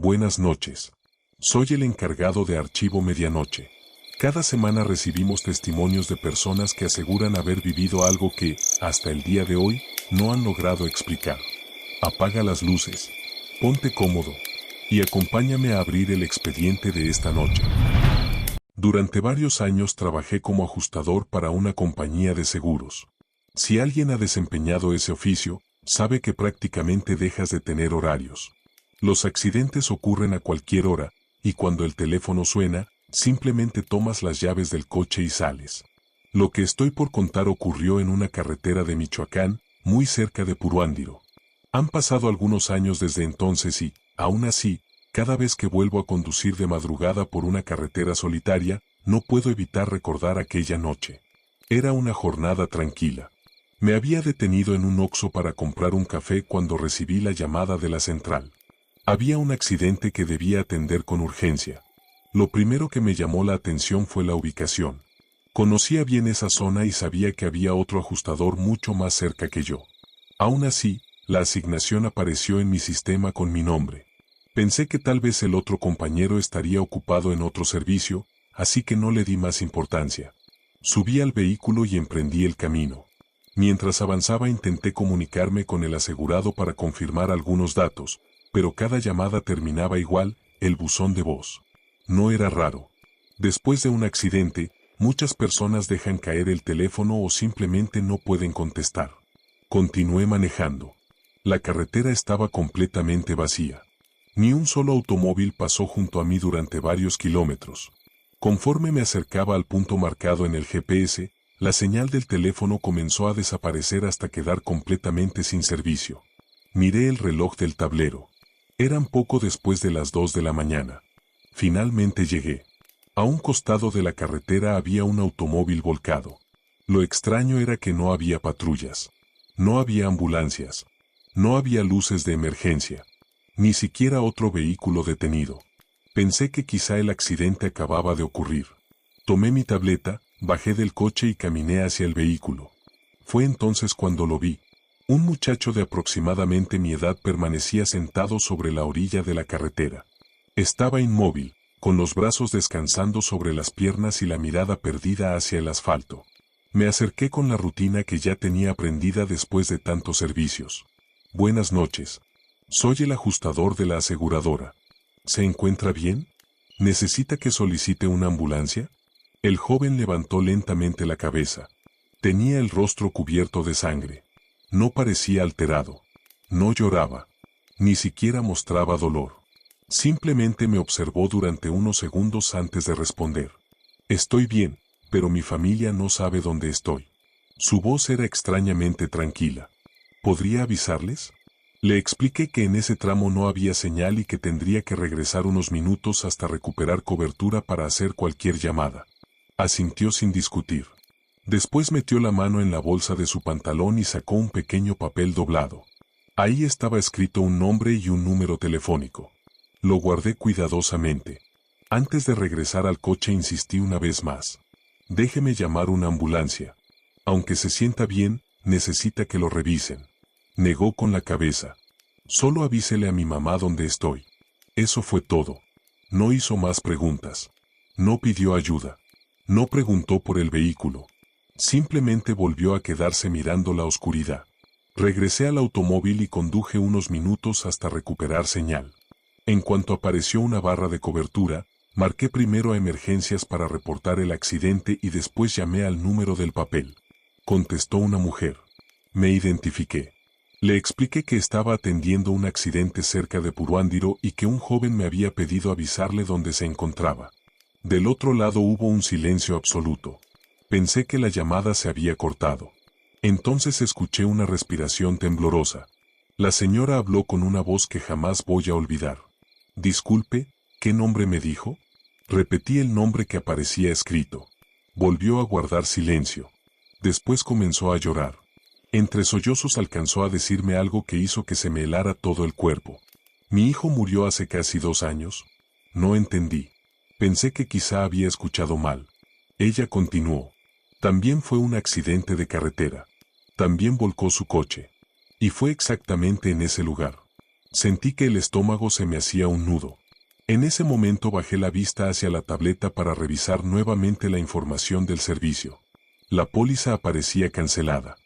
Buenas noches. Soy el encargado de Archivo Medianoche. Cada semana recibimos testimonios de personas que aseguran haber vivido algo que, hasta el día de hoy, no han logrado explicar. Apaga las luces, ponte cómodo y acompáñame a abrir el expediente de esta noche. Durante varios años trabajé como ajustador para una compañía de seguros. Si alguien ha desempeñado ese oficio, sabe que prácticamente dejas de tener horarios. Los accidentes ocurren a cualquier hora, y cuando el teléfono suena, simplemente tomas las llaves del coche y sales. Lo que estoy por contar ocurrió en una carretera de Michoacán, muy cerca de Puruándiro. Han pasado algunos años desde entonces y, aún así, cada vez que vuelvo a conducir de madrugada por una carretera solitaria, no puedo evitar recordar aquella noche. Era una jornada tranquila. Me había detenido en un Oxxo para comprar un café cuando recibí la llamada de la central. Había un accidente que debía atender con urgencia. Lo primero que me llamó la atención fue la ubicación. Conocía bien esa zona y sabía que había otro ajustador mucho más cerca que yo. Aún así, la asignación apareció en mi sistema con mi nombre. Pensé que tal vez el otro compañero estaría ocupado en otro servicio, así que no le di más importancia. Subí al vehículo y emprendí el camino. Mientras avanzaba intenté comunicarme con el asegurado para confirmar algunos datos, pero cada llamada terminaba igual, el buzón de voz. No era raro. Después de un accidente, muchas personas dejan caer el teléfono o simplemente no pueden contestar. Continué manejando. La carretera estaba completamente vacía. Ni un solo automóvil pasó junto a mí durante varios kilómetros. Conforme me acercaba al punto marcado en el GPS, la señal del teléfono comenzó a desaparecer hasta quedar completamente sin servicio. Miré el reloj del tablero. Eran poco después de las 2 de la mañana. Finalmente llegué. A un costado de la carretera había un automóvil volcado. Lo extraño era que no había patrullas. No había ambulancias. No había luces de emergencia. Ni siquiera otro vehículo detenido. Pensé que quizá el accidente acababa de ocurrir. Tomé mi tableta, bajé del coche y caminé hacia el vehículo. Fue entonces cuando lo vi. Un muchacho de aproximadamente mi edad permanecía sentado sobre la orilla de la carretera. Estaba inmóvil, con los brazos descansando sobre las piernas y la mirada perdida hacia el asfalto. Me acerqué con la rutina que ya tenía aprendida después de tantos servicios. Buenas noches. Soy el ajustador de la aseguradora. ¿Se encuentra bien? ¿Necesita que solicite una ambulancia? El joven levantó lentamente la cabeza. Tenía el rostro cubierto de sangre. No parecía alterado. No lloraba. Ni siquiera mostraba dolor. Simplemente me observó durante unos segundos antes de responder. Estoy bien, pero mi familia no sabe dónde estoy. Su voz era extrañamente tranquila. ¿Podría avisarles? Le expliqué que en ese tramo no había señal y que tendría que regresar unos minutos hasta recuperar cobertura para hacer cualquier llamada. Asintió sin discutir. Después metió la mano en la bolsa de su pantalón y sacó un pequeño papel doblado. Ahí estaba escrito un nombre y un número telefónico. Lo guardé cuidadosamente. Antes de regresar al coche insistí una vez más. Déjeme llamar una ambulancia. Aunque se sienta bien, necesita que lo revisen. Negó con la cabeza. Solo avísele a mi mamá dónde estoy. Eso fue todo. No hizo más preguntas. No pidió ayuda. No preguntó por el vehículo. Simplemente volvió a quedarse mirando la oscuridad. Regresé al automóvil y conduje unos minutos hasta recuperar señal. En cuanto apareció una barra de cobertura, marqué primero a emergencias para reportar el accidente y después llamé al número del papel. Contestó una mujer. Me identifiqué. Le expliqué que estaba atendiendo un accidente cerca de Puruándiro y que un joven me había pedido avisarle dónde se encontraba. Del otro lado hubo un silencio absoluto. Pensé que la llamada se había cortado. Entonces escuché una respiración temblorosa. La señora habló con una voz que jamás voy a olvidar. Disculpe, ¿qué nombre me dijo? Repetí el nombre que aparecía escrito. Volvió a guardar silencio. Después comenzó a llorar. Entre sollozos alcanzó a decirme algo que hizo que se me helara todo el cuerpo. ¿Mi hijo murió hace casi 2 años? No entendí. Pensé que quizá había escuchado mal. Ella continuó. También fue un accidente de carretera. También volcó su coche. Y fue exactamente en ese lugar. Sentí que el estómago se me hacía un nudo. En ese momento bajé la vista hacia la tableta para revisar nuevamente la información del servicio. La póliza aparecía cancelada.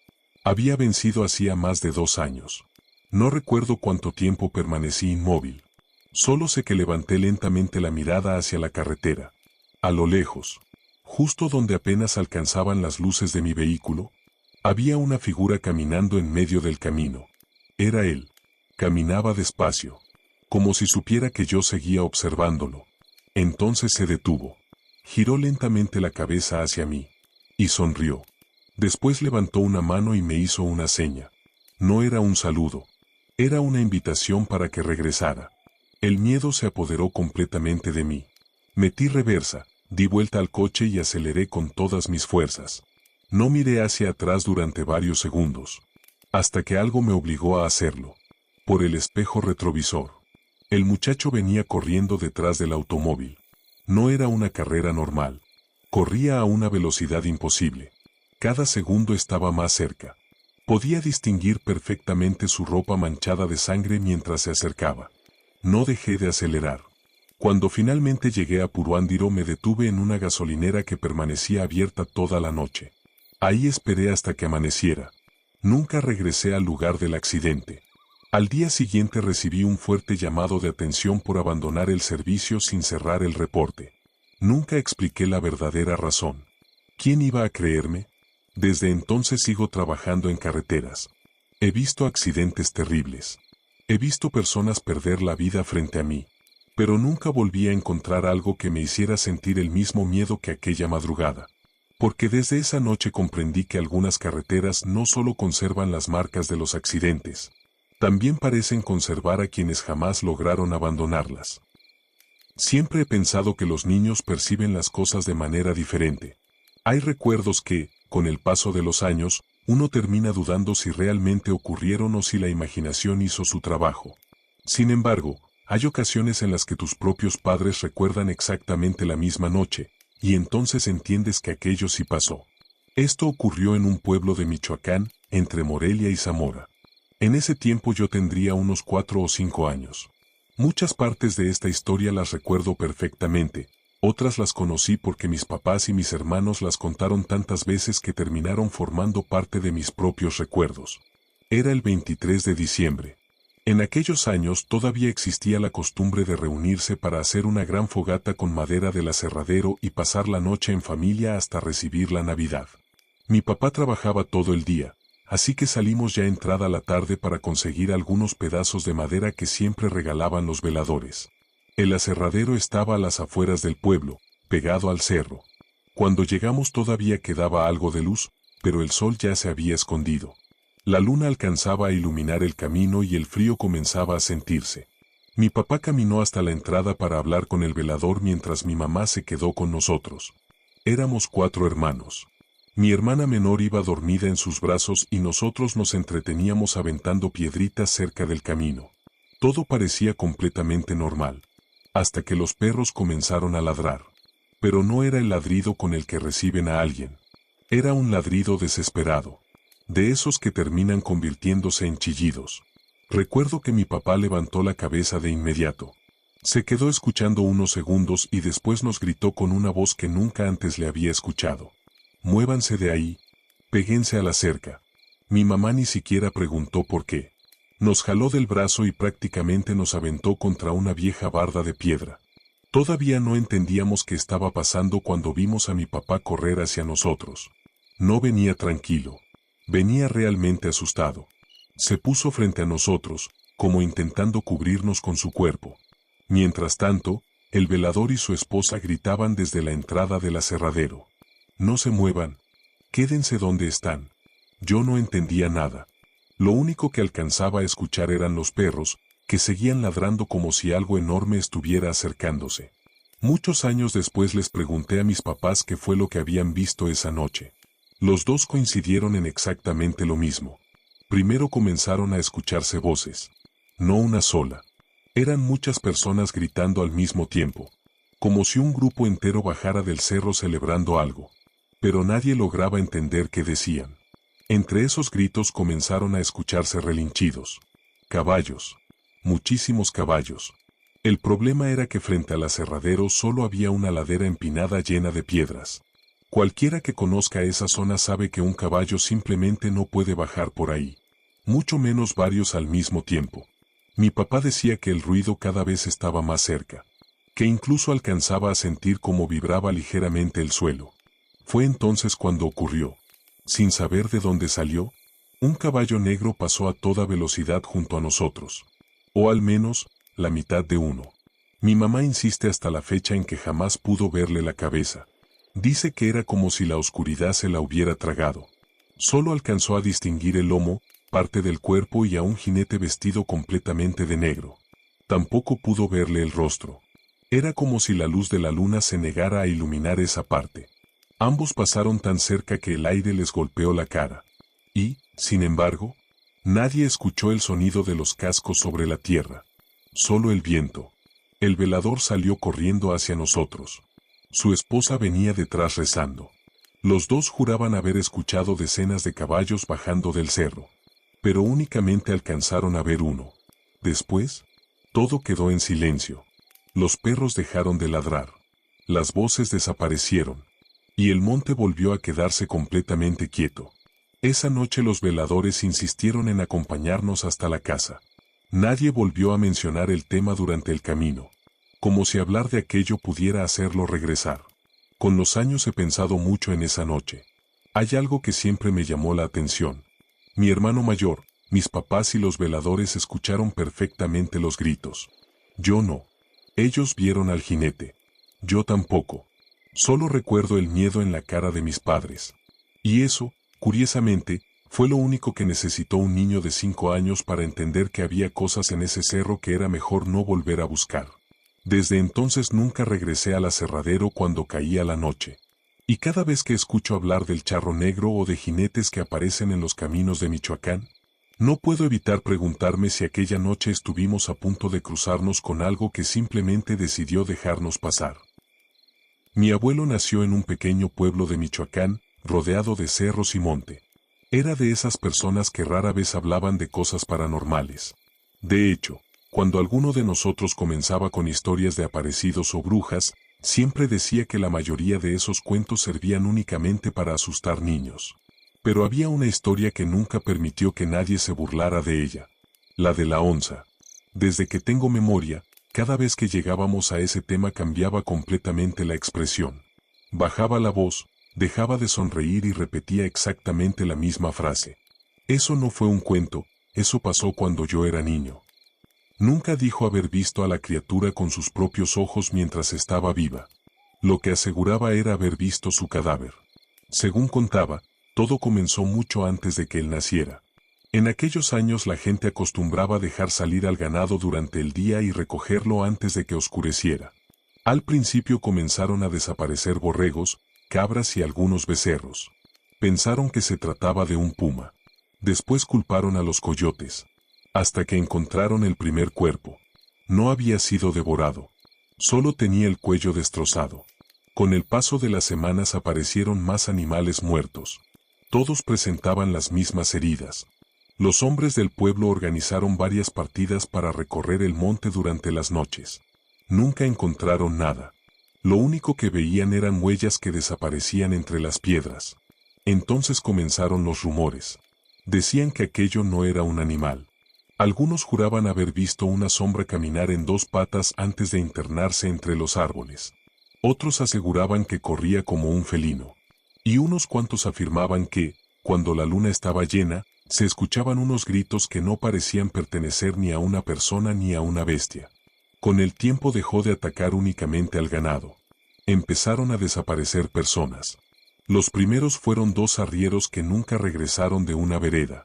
Había vencido hacía más de 2 años. No recuerdo cuánto tiempo permanecí inmóvil. Solo sé que levanté lentamente la mirada hacia la carretera. A lo lejos, justo donde apenas alcanzaban las luces de mi vehículo, había una figura caminando en medio del camino. Era él. Caminaba despacio, como si supiera que yo seguía observándolo. Entonces se detuvo. Giró lentamente la cabeza hacia mí. Y sonrió. Después levantó una mano y me hizo una seña. No era un saludo. Era una invitación para que regresara. El miedo se apoderó completamente de mí. Metí reversa, di vuelta al coche y aceleré con todas mis fuerzas. No miré hacia atrás durante varios segundos, hasta que algo me obligó a hacerlo. Por el espejo retrovisor. El muchacho venía corriendo detrás del automóvil. No era una carrera normal. Corría a una velocidad imposible. Cada segundo estaba más cerca. Podía distinguir perfectamente su ropa manchada de sangre mientras se acercaba. No dejé de acelerar. Cuando finalmente llegué a Puruándiro me detuve en una gasolinera que permanecía abierta toda la noche. Ahí esperé hasta que amaneciera. Nunca regresé al lugar del accidente. Al día siguiente recibí un fuerte llamado de atención por abandonar el servicio sin cerrar el reporte. Nunca expliqué la verdadera razón. ¿Quién iba a creerme? Desde entonces sigo trabajando en carreteras. He visto accidentes terribles. He visto personas perder la vida frente a mí. Pero nunca volví a encontrar algo que me hiciera sentir el mismo miedo que aquella madrugada. Porque desde esa noche comprendí que algunas carreteras no solo conservan las marcas de los accidentes, también parecen conservar a quienes jamás lograron abandonarlas. Siempre he pensado que los niños perciben las cosas de manera diferente. Hay recuerdos que, con el paso de los años, uno termina dudando si realmente ocurrieron o si la imaginación hizo su trabajo. Sin embargo, hay ocasiones en las que tus propios padres recuerdan exactamente la misma noche, y entonces entiendes que aquello sí pasó. Esto ocurrió en un pueblo de Michoacán, entre Morelia y Zamora. En ese tiempo yo tendría unos 4 o 5 años. Muchas partes de esta historia las recuerdo perfectamente, otras las conocí porque mis papás y mis hermanos las contaron tantas veces que terminaron formando parte de mis propios recuerdos. Era el 23 de diciembre. En aquellos años todavía existía la costumbre de reunirse para hacer una gran fogata con madera del aserradero y pasar la noche en familia hasta recibir la Navidad. Mi papá trabajaba todo el día, así que salimos ya entrada la tarde para conseguir algunos pedazos de madera que siempre regalaban los veladores. El aserradero estaba a las afueras del pueblo, pegado al cerro. Cuando llegamos todavía quedaba algo de luz, pero el sol ya se había escondido. La luna alcanzaba a iluminar el camino y el frío comenzaba a sentirse. Mi papá caminó hasta la entrada para hablar con el velador mientras mi mamá se quedó con nosotros. Éramos 4 hermanos. Mi hermana menor iba dormida en sus brazos y nosotros nos entreteníamos aventando piedritas cerca del camino. Todo parecía completamente normal, hasta que los perros comenzaron a ladrar. Pero no era el ladrido con el que reciben a alguien. Era un ladrido desesperado, de esos que terminan convirtiéndose en chillidos. Recuerdo que mi papá levantó la cabeza de inmediato. Se quedó escuchando unos segundos y después nos gritó con una voz que nunca antes le había escuchado. «Muévanse de ahí, péguense a la cerca». Mi mamá ni siquiera preguntó por qué. Nos jaló del brazo y prácticamente nos aventó contra una vieja barda de piedra. Todavía no entendíamos qué estaba pasando cuando vimos a mi papá correr hacia nosotros. No venía tranquilo. Venía realmente asustado. Se puso frente a nosotros, como intentando cubrirnos con su cuerpo. Mientras tanto, el velador y su esposa gritaban desde la entrada del aserradero. «No se muevan. Quédense donde están». Yo no entendía nada. Lo único que alcanzaba a escuchar eran los perros, que seguían ladrando como si algo enorme estuviera acercándose. Muchos años después les pregunté a mis papás qué fue lo que habían visto esa noche. Los dos coincidieron en exactamente lo mismo. Primero comenzaron a escucharse voces. No una sola. Eran muchas personas gritando al mismo tiempo, como si un grupo entero bajara del cerro celebrando algo. Pero nadie lograba entender qué decían. Entre esos gritos comenzaron a escucharse relinchidos. Caballos. muchísimos caballos. El problema era que frente al aserradero solo había una ladera empinada llena de piedras. Cualquiera que conozca esa zona sabe que un caballo simplemente no puede bajar por ahí, mucho menos varios al mismo tiempo. Mi papá decía que el ruido cada vez estaba más cerca, que incluso alcanzaba a sentir cómo vibraba ligeramente el suelo. Fue entonces cuando ocurrió. Sin saber de dónde salió, un caballo negro pasó a toda velocidad junto a nosotros. O al menos, la mitad de uno. Mi mamá insiste hasta la fecha en que jamás pudo verle la cabeza. Dice que era como si la oscuridad se la hubiera tragado. Solo alcanzó a distinguir el lomo, parte del cuerpo y a un jinete vestido completamente de negro. Tampoco pudo verle el rostro. Era como si la luz de la luna se negara a iluminar esa parte. Ambos pasaron tan cerca que el aire les golpeó la cara. Y, sin embargo, nadie escuchó el sonido de los cascos sobre la tierra. Solo el viento. El velador salió corriendo hacia nosotros. Su esposa venía detrás rezando. Los dos juraban haber escuchado decenas de caballos bajando del cerro, pero únicamente alcanzaron a ver uno. Después, todo quedó en silencio. Los perros dejaron de ladrar. Las voces desaparecieron. Y el monte volvió a quedarse completamente quieto. Esa noche los veladores insistieron en acompañarnos hasta la casa. Nadie volvió a mencionar el tema durante el camino, como si hablar de aquello pudiera hacerlo regresar. Con los años he pensado mucho en esa noche. Hay algo que siempre me llamó la atención. Mi hermano mayor, mis papás y los veladores escucharon perfectamente los gritos. Yo no. Ellos vieron al jinete. Yo tampoco. Solo recuerdo el miedo en la cara de mis padres. Y eso, curiosamente, fue lo único que necesitó un niño de 5 años para entender que había cosas en ese cerro que era mejor no volver a buscar. Desde entonces nunca regresé al aserradero cuando caía la noche. Y cada vez que escucho hablar del charro negro o de jinetes que aparecen en los caminos de Michoacán, no puedo evitar preguntarme si aquella noche estuvimos a punto de cruzarnos con algo que simplemente decidió dejarnos pasar. Mi abuelo nació en un pequeño pueblo de Michoacán, rodeado de cerros y monte. Era de esas personas que rara vez hablaban de cosas paranormales. De hecho, cuando alguno de nosotros comenzaba con historias de aparecidos o brujas, siempre decía que la mayoría de esos cuentos servían únicamente para asustar niños. Pero había una historia que nunca permitió que nadie se burlara de ella. La de la onza. Desde que tengo memoria, cada vez que llegábamos a ese tema cambiaba completamente la expresión. Bajaba la voz, dejaba de sonreír y repetía exactamente la misma frase. Eso no fue un cuento, eso pasó cuando yo era niño. Nunca dijo haber visto a la criatura con sus propios ojos mientras estaba viva. Lo que aseguraba era haber visto su cadáver. Según contaba, todo comenzó mucho antes de que él naciera. En aquellos años la gente acostumbraba dejar salir al ganado durante el día y recogerlo antes de que oscureciera. Al principio comenzaron a desaparecer borregos, cabras y algunos becerros. Pensaron que se trataba de un puma. Después culparon a los coyotes. Hasta que encontraron el primer cuerpo. No había sido devorado. Solo tenía el cuello destrozado. Con el paso de las semanas aparecieron más animales muertos. Todos presentaban las mismas heridas. Los hombres del pueblo organizaron varias partidas para recorrer el monte durante las noches. Nunca encontraron nada. Lo único que veían eran huellas que desaparecían entre las piedras. Entonces comenzaron los rumores. Decían que aquello no era un animal. Algunos juraban haber visto una sombra caminar en 2 patas antes de internarse entre los árboles. Otros aseguraban que corría como un felino. Y unos cuantos afirmaban que, cuando la luna estaba llena, se escuchaban unos gritos que no parecían pertenecer ni a una persona ni a una bestia. Con el tiempo dejó de atacar únicamente al ganado. Empezaron a desaparecer personas. Los primeros fueron 2 arrieros que nunca regresaron de una vereda.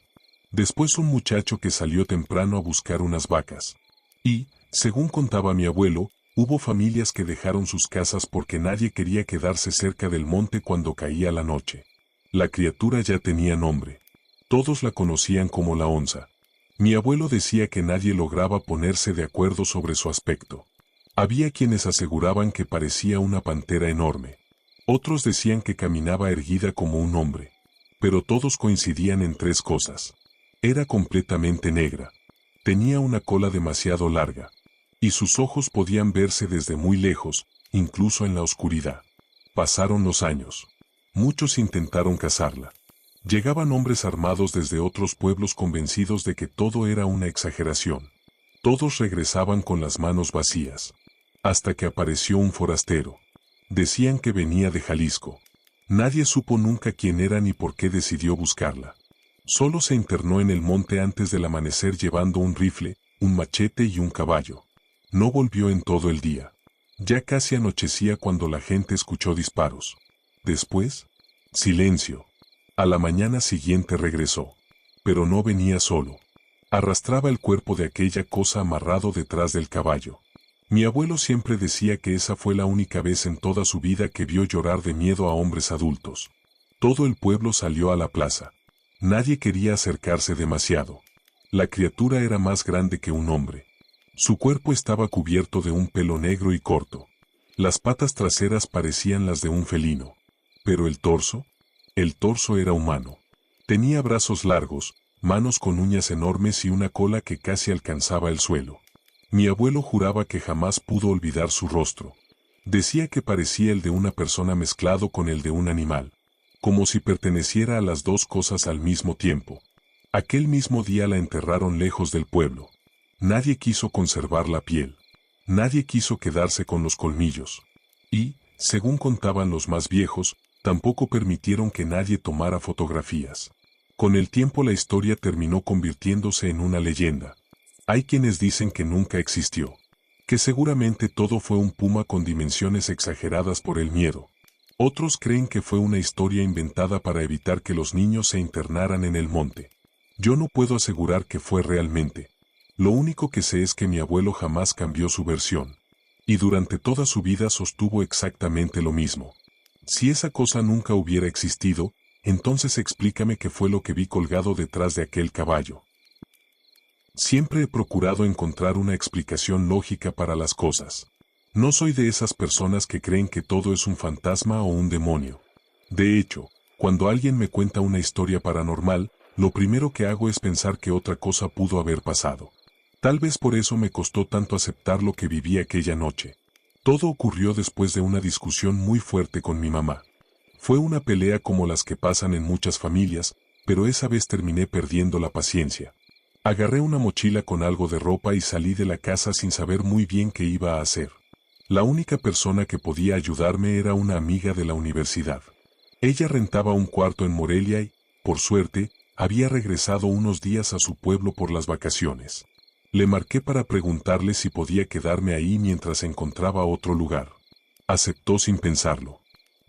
Después un muchacho que salió temprano a buscar unas vacas. Y, según contaba mi abuelo, hubo familias que dejaron sus casas porque nadie quería quedarse cerca del monte cuando caía la noche. La criatura ya tenía nombre. Todos la conocían como la onza. Mi abuelo decía que nadie lograba ponerse de acuerdo sobre su aspecto. Había quienes aseguraban que parecía una pantera enorme. Otros decían que caminaba erguida como un hombre. Pero todos coincidían en 3 cosas. Era completamente negra. Tenía una cola demasiado larga, y sus ojos podían verse desde muy lejos, incluso en la oscuridad. Pasaron los años. Muchos intentaron cazarla. Llegaban hombres armados desde otros pueblos convencidos de que todo era una exageración. Todos regresaban con las manos vacías. Hasta que apareció un forastero. Decían que venía de Jalisco. Nadie supo nunca quién era ni por qué decidió buscarla. Solo se internó en el monte antes del amanecer llevando un rifle, un machete y un caballo. No volvió en todo el día. Ya casi anochecía cuando la gente escuchó disparos. Después, silencio. A la mañana siguiente regresó. Pero no venía solo. Arrastraba el cuerpo de aquella cosa amarrado detrás del caballo. Mi abuelo siempre decía que esa fue la única vez en toda su vida que vio llorar de miedo a hombres adultos. Todo el pueblo salió a la plaza. Nadie quería acercarse demasiado. La criatura era más grande que un hombre. Su cuerpo estaba cubierto de un pelo negro y corto. Las patas traseras parecían las de un felino. Pero el torso era humano. Tenía brazos largos, manos con uñas enormes y una cola que casi alcanzaba el suelo. Mi abuelo juraba que jamás pudo olvidar su rostro. Decía que parecía el de una persona mezclado con el de un animal, como si perteneciera a las dos cosas al mismo tiempo. Aquel mismo día la enterraron lejos del pueblo. Nadie quiso conservar la piel. Nadie quiso quedarse con los colmillos. Y, según contaban los más viejos, tampoco permitieron que nadie tomara fotografías. Con el tiempo la historia terminó convirtiéndose en una leyenda. Hay quienes dicen que nunca existió, que seguramente todo fue un puma con dimensiones exageradas por el miedo. Otros creen que fue una historia inventada para evitar que los niños se internaran en el monte. Yo no puedo asegurar que fue realmente. Lo único que sé es que mi abuelo jamás cambió su versión. Y durante toda su vida sostuvo exactamente lo mismo. Si esa cosa nunca hubiera existido, entonces explícame qué fue lo que vi colgado detrás de aquel caballo. Siempre he procurado encontrar una explicación lógica para las cosas. No soy de esas personas que creen que todo es un fantasma o un demonio. De hecho, cuando alguien me cuenta una historia paranormal, lo primero que hago es pensar que otra cosa pudo haber pasado. Tal vez por eso me costó tanto aceptar lo que viví aquella noche. Todo ocurrió después de una discusión muy fuerte con mi mamá. Fue una pelea como las que pasan en muchas familias, pero esa vez terminé perdiendo la paciencia. Agarré una mochila con algo de ropa y salí de la casa sin saber muy bien qué iba a hacer. La única persona que podía ayudarme era una amiga de la universidad. Ella rentaba un cuarto en Morelia y, por suerte, había regresado unos días a su pueblo por las vacaciones. Le marqué para preguntarle si podía quedarme ahí mientras encontraba otro lugar. Aceptó sin pensarlo.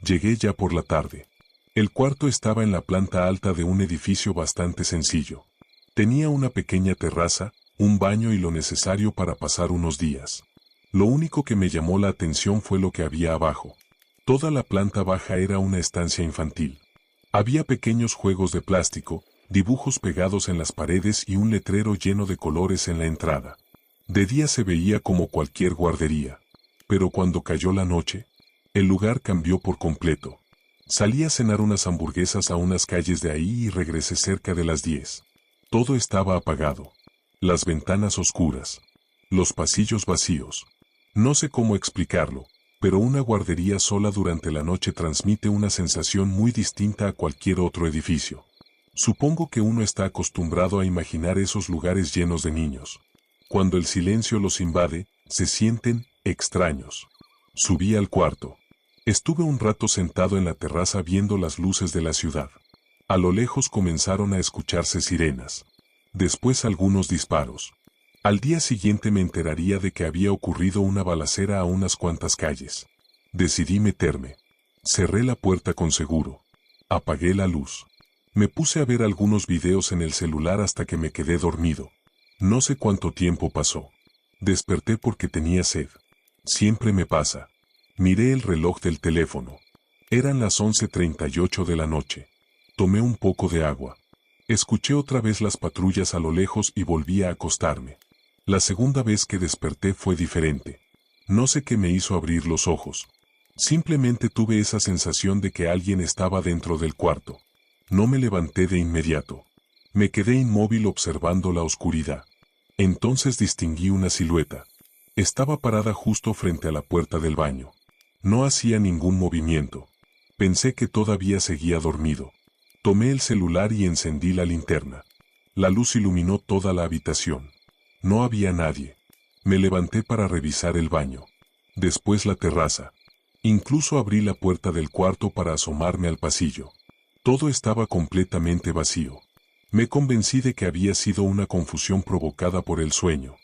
Llegué ya por la tarde. El cuarto estaba en la planta alta de un edificio bastante sencillo. Tenía una pequeña terraza, un baño y lo necesario para pasar unos días. Lo único que me llamó la atención fue lo que había abajo. Toda la planta baja era una estancia infantil. Había pequeños juegos de plástico, dibujos pegados en las paredes y un letrero lleno de colores en la entrada. De día se veía como cualquier guardería. Pero cuando cayó la noche, el lugar cambió por completo. Salí a cenar unas hamburguesas a unas calles de ahí y regresé cerca de las 10. Todo estaba apagado. Las ventanas oscuras. Los pasillos vacíos. No sé cómo explicarlo, pero una guardería sola durante la noche transmite una sensación muy distinta a cualquier otro edificio. Supongo que uno está acostumbrado a imaginar esos lugares llenos de niños. Cuando el silencio los invade, se sienten extraños. Subí al cuarto. Estuve un rato sentado en la terraza viendo las luces de la ciudad. A lo lejos comenzaron a escucharse sirenas. Después algunos disparos. Al día siguiente me enteraría de que había ocurrido una balacera a unas cuantas calles. Decidí meterme. Cerré la puerta con seguro. Apagué la luz. Me puse a ver algunos videos en el celular hasta que me quedé dormido. No sé cuánto tiempo pasó. Desperté porque tenía sed. Siempre me pasa. Miré el reloj del teléfono. Eran las 11:38 de la noche. Tomé un poco de agua. Escuché otra vez las patrullas a lo lejos y volví a acostarme. La segunda vez que desperté fue diferente. No sé qué me hizo abrir los ojos. Simplemente tuve esa sensación de que alguien estaba dentro del cuarto. No me levanté de inmediato. Me quedé inmóvil observando la oscuridad. Entonces distinguí una silueta. Estaba parada justo frente a la puerta del baño. No hacía ningún movimiento. Pensé que todavía seguía dormido. Tomé el celular y encendí la linterna. La luz iluminó toda la habitación. No había nadie. Me levanté para revisar el baño. Después la terraza. Incluso abrí la puerta del cuarto para asomarme al pasillo. Todo estaba completamente vacío. Me convencí de que había sido una confusión provocada por el sueño.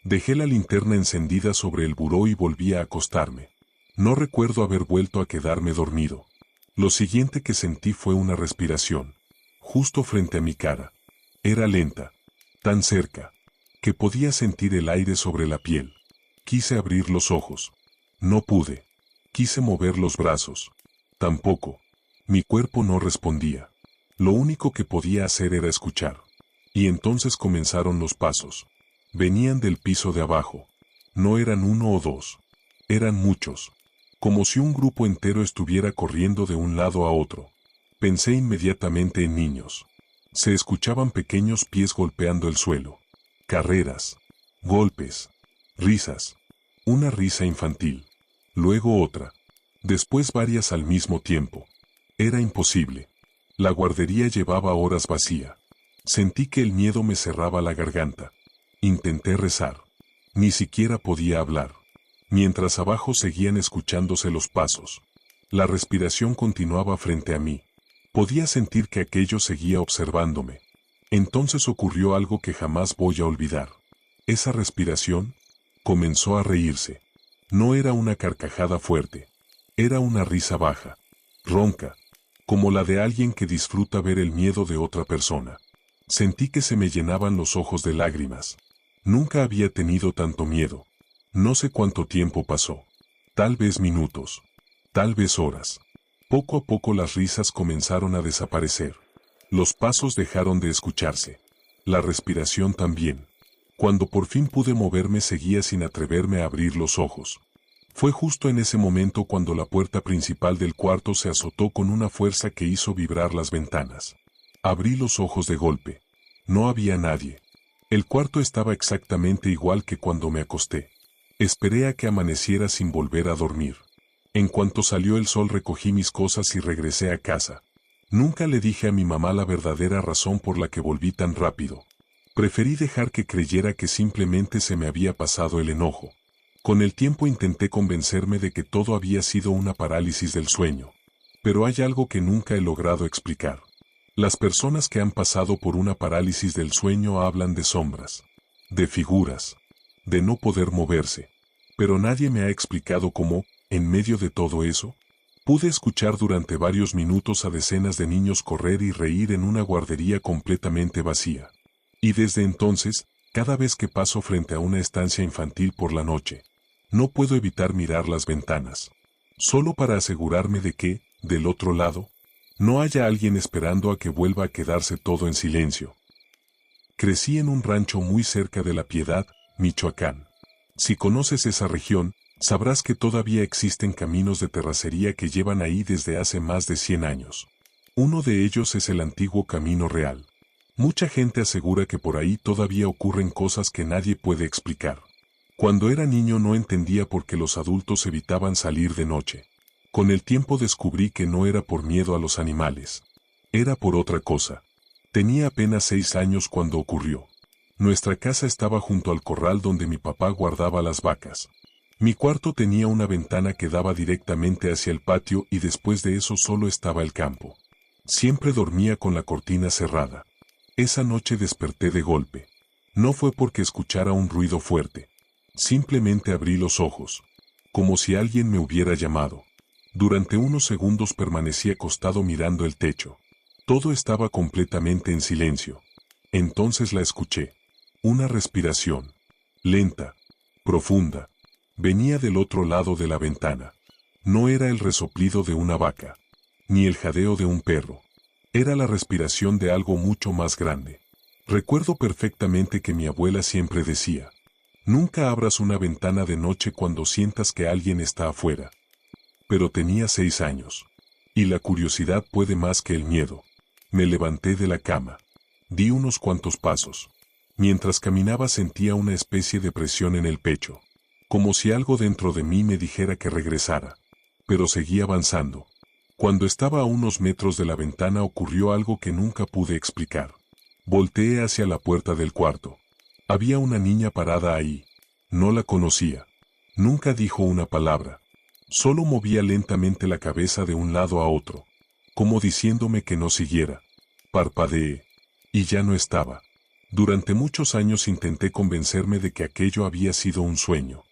Dejé la linterna encendida sobre el buró y volví a acostarme. No recuerdo haber vuelto a quedarme dormido. Lo siguiente que sentí fue una respiración, justo frente a mi cara. Era lenta, tan cerca, que podía sentir el aire sobre la piel. Quise abrir los ojos. No pude. Quise mover los brazos. Tampoco. Mi cuerpo no respondía. Lo único que podía hacer era escuchar. Y entonces comenzaron los pasos. Venían del piso de abajo. No eran uno o dos. Eran muchos. Como si un grupo entero estuviera corriendo de un lado a otro. Pensé inmediatamente en niños. Se escuchaban pequeños pies golpeando el suelo. Carreras. Golpes. Risas. Una risa infantil. Luego otra. Después varias al mismo tiempo. Era imposible. La guardería llevaba horas vacía. Sentí que el miedo me cerraba la garganta. Intenté rezar. Ni siquiera podía hablar. Mientras abajo seguían escuchándose los pasos. La respiración continuaba frente a mí. Podía sentir que aquello seguía observándome. Entonces ocurrió algo que jamás voy a olvidar. Esa respiración comenzó a reírse. No era una carcajada fuerte. Era una risa baja, ronca, como la de alguien que disfruta ver el miedo de otra persona. Sentí que se me llenaban los ojos de lágrimas. Nunca había tenido tanto miedo. No sé cuánto tiempo pasó. Tal vez minutos. Tal vez horas. Poco a poco las risas comenzaron a desaparecer. Los pasos dejaron de escucharse. La respiración también. Cuando por fin pude moverme seguía sin atreverme a abrir los ojos. Fue justo en ese momento cuando la puerta principal del cuarto se azotó con una fuerza que hizo vibrar las ventanas. Abrí los ojos de golpe. No había nadie. El cuarto estaba exactamente igual que cuando me acosté. Esperé a que amaneciera sin volver a dormir. En cuanto salió el sol recogí mis cosas y regresé a casa. Nunca le dije a mi mamá la verdadera razón por la que volví tan rápido. Preferí dejar que creyera que simplemente se me había pasado el enojo. Con el tiempo intenté convencerme de que todo había sido una parálisis del sueño. Pero hay algo que nunca he logrado explicar. Las personas que han pasado por una parálisis del sueño hablan de sombras, de figuras, de no poder moverse. Pero nadie me ha explicado cómo, en medio de todo eso, pude escuchar durante varios minutos a decenas de niños correr y reír en una guardería completamente vacía. Y desde entonces, cada vez que paso frente a una estancia infantil por la noche, no puedo evitar mirar las ventanas. Solo para asegurarme de que, del otro lado, no haya alguien esperando a que vuelva a quedarse todo en silencio. Crecí en un rancho muy cerca de La Piedad, Michoacán. Si conoces esa región, sabrás que todavía existen caminos de terracería que llevan ahí desde hace más de 100 años. Uno de ellos es el antiguo Camino Real. Mucha gente asegura que por ahí todavía ocurren cosas que nadie puede explicar. Cuando era niño no entendía por qué los adultos evitaban salir de noche. Con el tiempo descubrí que no era por miedo a los animales. Era por otra cosa. Tenía apenas 6 años cuando ocurrió. Nuestra casa estaba junto al corral donde mi papá guardaba las vacas. Mi cuarto tenía una ventana que daba directamente hacia el patio y después de eso solo estaba el campo. Siempre dormía con la cortina cerrada. Esa noche desperté de golpe. No fue porque escuchara un ruido fuerte. Simplemente abrí los ojos, como si alguien me hubiera llamado. Durante unos segundos permanecí acostado mirando el techo. Todo estaba completamente en silencio. Entonces la escuché. Una respiración. Lenta. Profunda. Venía del otro lado de la ventana. No era el resoplido de una vaca, ni el jadeo de un perro. Era la respiración de algo mucho más grande. Recuerdo perfectamente que mi abuela siempre decía: nunca abras una ventana de noche cuando sientas que alguien está afuera. Pero tenía 6 años. Y la curiosidad puede más que el miedo. Me levanté de la cama. Di unos cuantos pasos. Mientras caminaba sentía una especie de presión en el pecho, como si algo dentro de mí me dijera que regresara. Pero seguí avanzando. Cuando estaba a unos metros de la ventana ocurrió algo que nunca pude explicar. Volteé hacia la puerta del cuarto. Había una niña parada ahí. No la conocía. Nunca dijo una palabra. Solo movía lentamente la cabeza de un lado a otro, como diciéndome que no siguiera. Parpadeé. Y ya no estaba. Durante muchos años intenté convencerme de que aquello había sido un sueño.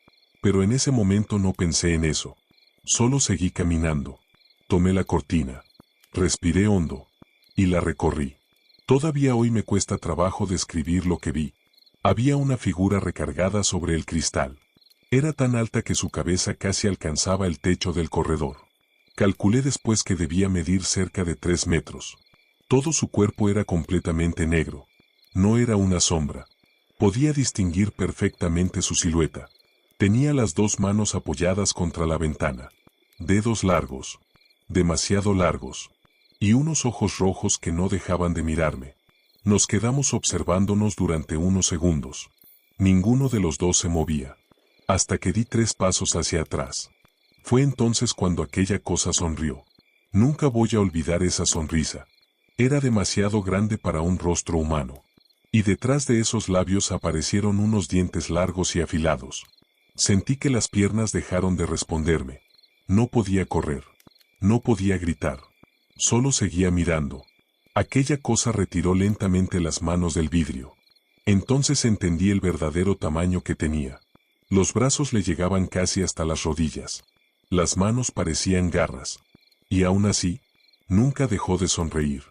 Pero en ese momento no pensé en eso. Solo seguí caminando. Tomé la cortina. Respiré hondo. Y la recorrí. Todavía hoy me cuesta trabajo describir lo que vi. Había una figura recargada sobre el cristal. Era tan alta que su cabeza casi alcanzaba el techo del corredor. Calculé después que debía medir cerca de 3 metros. Todo su cuerpo era completamente negro. No era una sombra. Podía distinguir perfectamente su silueta. Tenía las 2 manos apoyadas contra la ventana. Dedos largos. Demasiado largos. Y unos ojos rojos que no dejaban de mirarme. Nos quedamos observándonos durante unos segundos. Ninguno de los dos se movía. Hasta que di 3 pasos hacia atrás. Fue entonces cuando aquella cosa sonrió. Nunca voy a olvidar esa sonrisa. Era demasiado grande para un rostro humano. Y detrás de esos labios aparecieron unos dientes largos y afilados. Sentí que las piernas dejaron de responderme. No podía correr. No podía gritar. Solo seguía mirando. Aquella cosa retiró lentamente las manos del vidrio. Entonces entendí el verdadero tamaño que tenía. Los brazos le llegaban casi hasta las rodillas. Las manos parecían garras. Y aún así, nunca dejó de sonreír.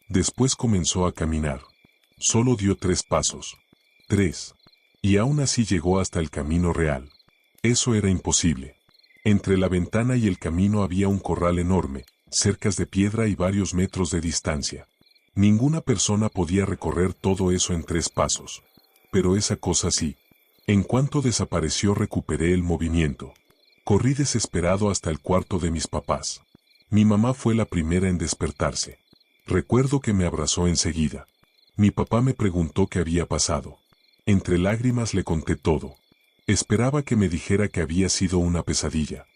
Después comenzó a caminar. Solo dio 3 pasos. 3. Y aún así llegó hasta el camino real. Eso era imposible. Entre la ventana y el camino había un corral enorme, cercas de piedra y varios metros de distancia. Ninguna persona podía recorrer todo eso en 3 pasos. Pero esa cosa sí. En cuanto desapareció recuperé el movimiento. Corrí desesperado hasta el cuarto de mis papás. Mi mamá fue la primera en despertarse. Recuerdo que me abrazó enseguida. Mi papá me preguntó qué había pasado. Entre lágrimas le conté todo. Esperaba que me dijera que había sido una pesadilla.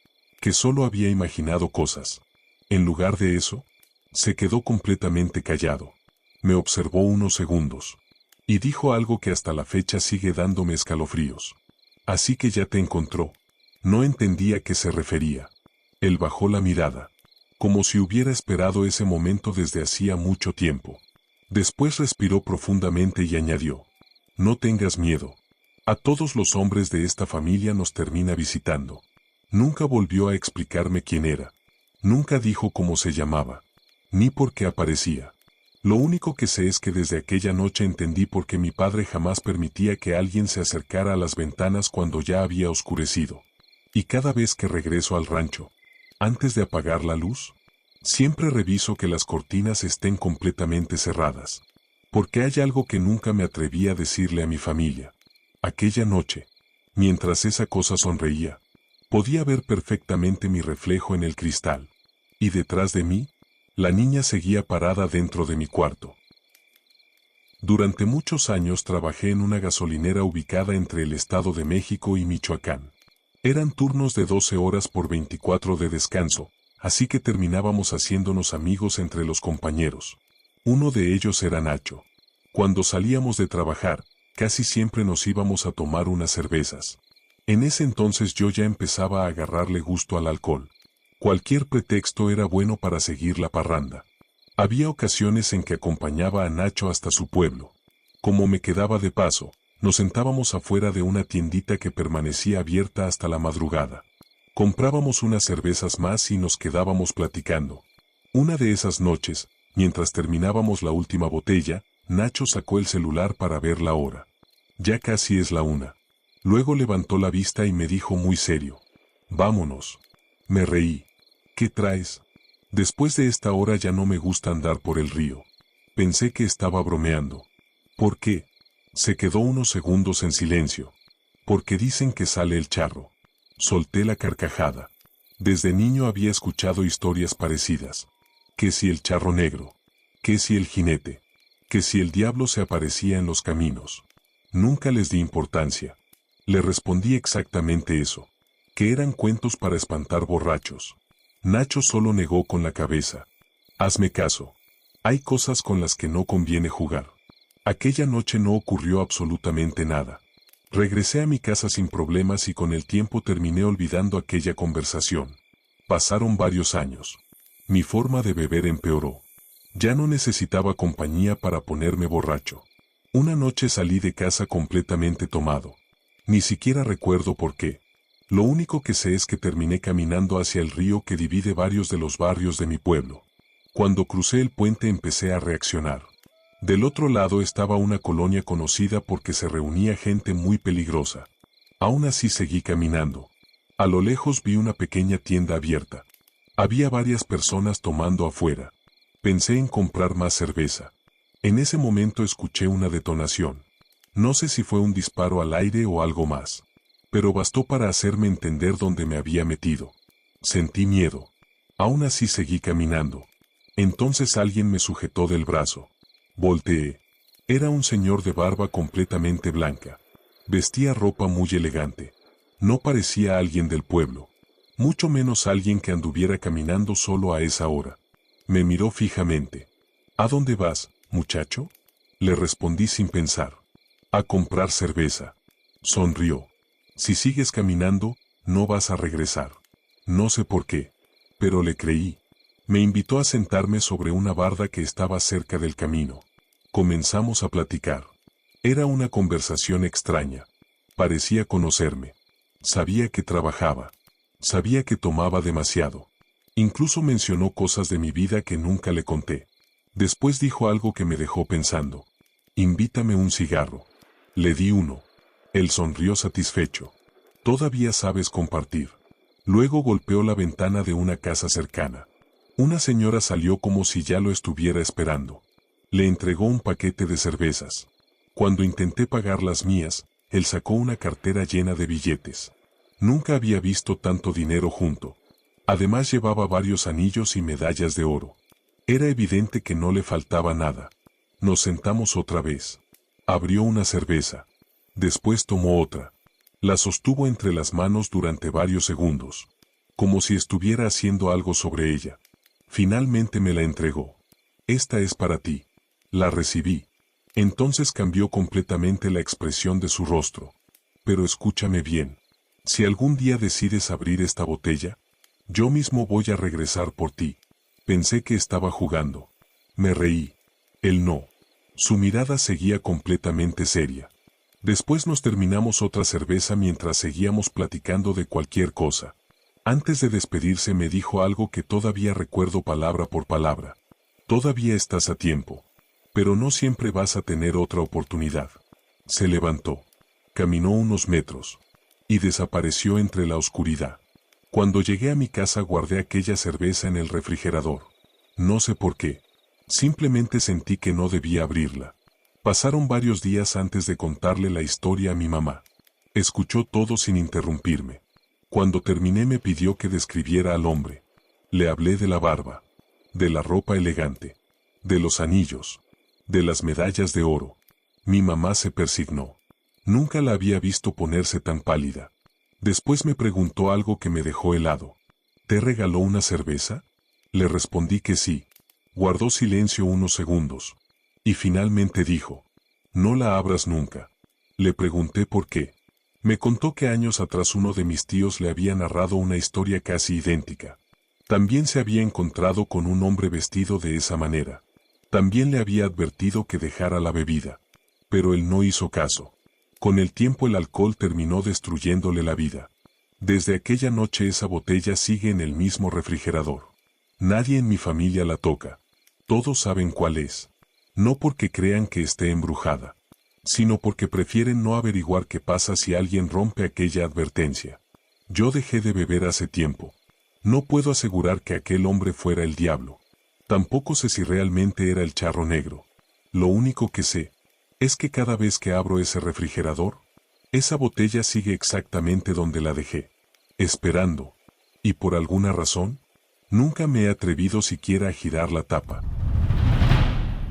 Que solo había imaginado cosas. En lugar de eso, se quedó completamente callado. Me observó unos segundos. Y dijo algo que hasta la fecha sigue dándome escalofríos. Así que ya te encontró. No entendía a qué se refería. Él bajó la mirada. Como si hubiera esperado ese momento desde hacía mucho tiempo. Después respiró profundamente y añadió. No tengas miedo. A todos los hombres de esta familia nos termina visitando. Nunca volvió a explicarme quién era. Nunca dijo cómo se llamaba. Ni por qué aparecía. Lo único que sé es que desde aquella noche entendí por qué mi padre jamás permitía que alguien se acercara a las ventanas cuando ya había oscurecido. Y cada vez que regreso al rancho, antes de apagar la luz, siempre reviso que las cortinas estén completamente cerradas. Porque hay algo que nunca me atreví a decirle a mi familia. Aquella noche, mientras esa cosa sonreía, podía ver perfectamente mi reflejo en el cristal. Y detrás de mí, la niña seguía parada dentro de mi cuarto. Durante muchos años trabajé en una gasolinera ubicada entre el Estado de México y Michoacán. Eran turnos de 12 horas por 24 de descanso, así que terminábamos haciéndonos amigos entre los compañeros. Uno de ellos era Nacho. Cuando salíamos de trabajar, casi siempre nos íbamos a tomar unas cervezas. En ese entonces yo ya empezaba a agarrarle gusto al alcohol. Cualquier pretexto era bueno para seguir la parranda. Había ocasiones en que acompañaba a Nacho hasta su pueblo. Como me quedaba de paso, nos sentábamos afuera de una tiendita que permanecía abierta hasta la madrugada. Comprábamos unas cervezas más y nos quedábamos platicando. Una de esas noches, mientras terminábamos la última botella, Nacho sacó el celular para ver la hora. Ya casi es la 1. Luego levantó la vista y me dijo muy serio. Vámonos. Me reí. ¿Qué traes? Después de esta hora ya no me gusta andar por el río. Pensé que estaba bromeando. ¿Por qué? Se quedó unos segundos en silencio. Porque dicen que sale el charro. Solté la carcajada. Desde niño había escuchado historias parecidas. Que si el charro negro. Que si el jinete. Que si el diablo se aparecía en los caminos. Nunca les di importancia. Le respondí exactamente eso, que eran cuentos para espantar borrachos. Nacho solo negó con la cabeza. Hazme caso. Hay cosas con las que no conviene jugar. Aquella noche no ocurrió absolutamente nada. Regresé a mi casa sin problemas y con el tiempo terminé olvidando aquella conversación. Pasaron varios años. Mi forma de beber empeoró. Ya no necesitaba compañía para ponerme borracho. Una noche salí de casa completamente tomado. Ni siquiera recuerdo por qué. Lo único que sé es que terminé caminando hacia el río que divide varios de los barrios de mi pueblo. Cuando crucé el puente empecé a reaccionar. Del otro lado estaba una colonia conocida porque se reunía gente muy peligrosa. Aún así seguí caminando. A lo lejos vi una pequeña tienda abierta. Había varias personas tomando afuera. Pensé en comprar más cerveza. En ese momento escuché una detonación. No sé si fue un disparo al aire o algo más, pero bastó para hacerme entender dónde me había metido. Sentí miedo. Aún así seguí caminando. Entonces alguien me sujetó del brazo. Volteé. Era un señor de barba completamente blanca. Vestía ropa muy elegante. No parecía alguien del pueblo, mucho menos alguien que anduviera caminando solo a esa hora. Me miró fijamente. ¿A dónde vas, muchacho? Le respondí sin pensar. A comprar cerveza. Sonrió. Si sigues caminando, no vas a regresar. No sé por qué, pero le creí. Me invitó a sentarme sobre una barda que estaba cerca del camino. Comenzamos a platicar. Era una conversación extraña. Parecía conocerme. Sabía que trabajaba. Sabía que tomaba demasiado. Incluso mencionó cosas de mi vida que nunca le conté. Después dijo algo que me dejó pensando. Invítame un cigarro. Le di uno. Él sonrió satisfecho. Todavía sabes compartir. Luego golpeó la ventana de una casa cercana. Una señora salió como si ya lo estuviera esperando. Le entregó un paquete de cervezas. Cuando intenté pagar las mías, él sacó una cartera llena de billetes. Nunca había visto tanto dinero junto. Además llevaba varios anillos y medallas de oro. Era evidente que no le faltaba nada. Nos sentamos otra vez. Abrió una cerveza. Después tomó otra. La sostuvo entre las manos durante varios segundos, como si estuviera haciendo algo sobre ella. Finalmente me la entregó. Esta es para ti. La recibí. Entonces cambió completamente la expresión de su rostro. Pero escúchame bien. Si algún día decides abrir esta botella, yo mismo voy a regresar por ti. Pensé que estaba jugando. Me reí. Él no. Su mirada seguía completamente seria. Después nos terminamos otra cerveza mientras seguíamos platicando de cualquier cosa. Antes de despedirse me dijo algo que todavía recuerdo palabra por palabra. Todavía estás a tiempo. Pero no siempre vas a tener otra oportunidad. Se levantó. Caminó unos metros. Y desapareció entre la oscuridad. Cuando llegué a mi casa guardé aquella cerveza en el refrigerador. No sé por qué. Simplemente sentí que no debía abrirla. Pasaron varios días antes de contarle la historia a mi mamá. Escuchó todo sin interrumpirme. Cuando terminé me pidió que describiera al hombre. Le hablé de la barba, de la ropa elegante, de los anillos, de las medallas de oro. Mi mamá se persignó. Nunca la había visto ponerse tan pálida. Después me preguntó algo que me dejó helado. ¿Te regaló una cerveza? Le respondí que sí. Guardó silencio unos segundos. Y finalmente dijo, no la abras nunca. Le pregunté por qué. Me contó que años atrás uno de mis tíos le había narrado una historia casi idéntica. También se había encontrado con un hombre vestido de esa manera. También le había advertido que dejara la bebida. Pero él no hizo caso. Con el tiempo el alcohol terminó destruyéndole la vida. Desde aquella noche esa botella sigue en el mismo refrigerador. Nadie en mi familia la toca. Todos saben cuál es. No porque crean que esté embrujada, sino porque prefieren no averiguar qué pasa si alguien rompe aquella advertencia. Yo dejé de beber hace tiempo. No puedo asegurar que aquel hombre fuera el diablo. Tampoco sé si realmente era el charro negro. Lo único que sé es que cada vez que abro ese refrigerador, esa botella sigue exactamente donde la dejé, esperando. Y por alguna razón, nunca me he atrevido siquiera a girar la tapa.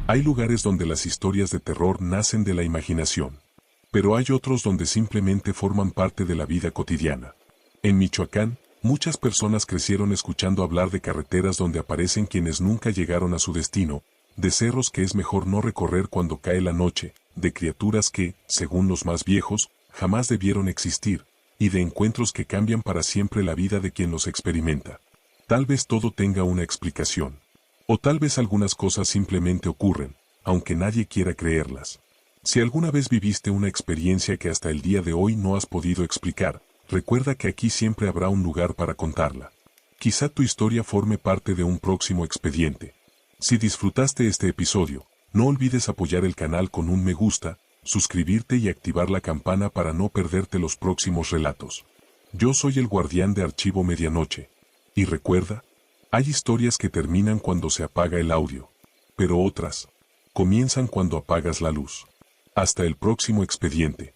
Hay lugares donde las historias de terror nacen de la imaginación, pero hay otros donde simplemente forman parte de la vida cotidiana. En Michoacán, muchas personas crecieron escuchando hablar de carreteras donde aparecen quienes nunca llegaron a su destino, de cerros que es mejor no recorrer cuando cae la noche, de criaturas que, según los más viejos, jamás debieron existir, y de encuentros que cambian para siempre la vida de quien los experimenta. Tal vez todo tenga una explicación. O tal vez algunas cosas simplemente ocurren, aunque nadie quiera creerlas. Si alguna vez viviste una experiencia que hasta el día de hoy no has podido explicar, recuerda que aquí siempre habrá un lugar para contarla. Quizá tu historia forme parte de un próximo expediente. Si disfrutaste este episodio, no olvides apoyar el canal con un me gusta, suscribirte y activar la campana para no perderte los próximos relatos. Yo soy el guardián de Archivo Medianoche. Y recuerda, hay historias que terminan cuando se apaga el audio, pero otras comienzan cuando apagas la luz. Hasta el próximo expediente.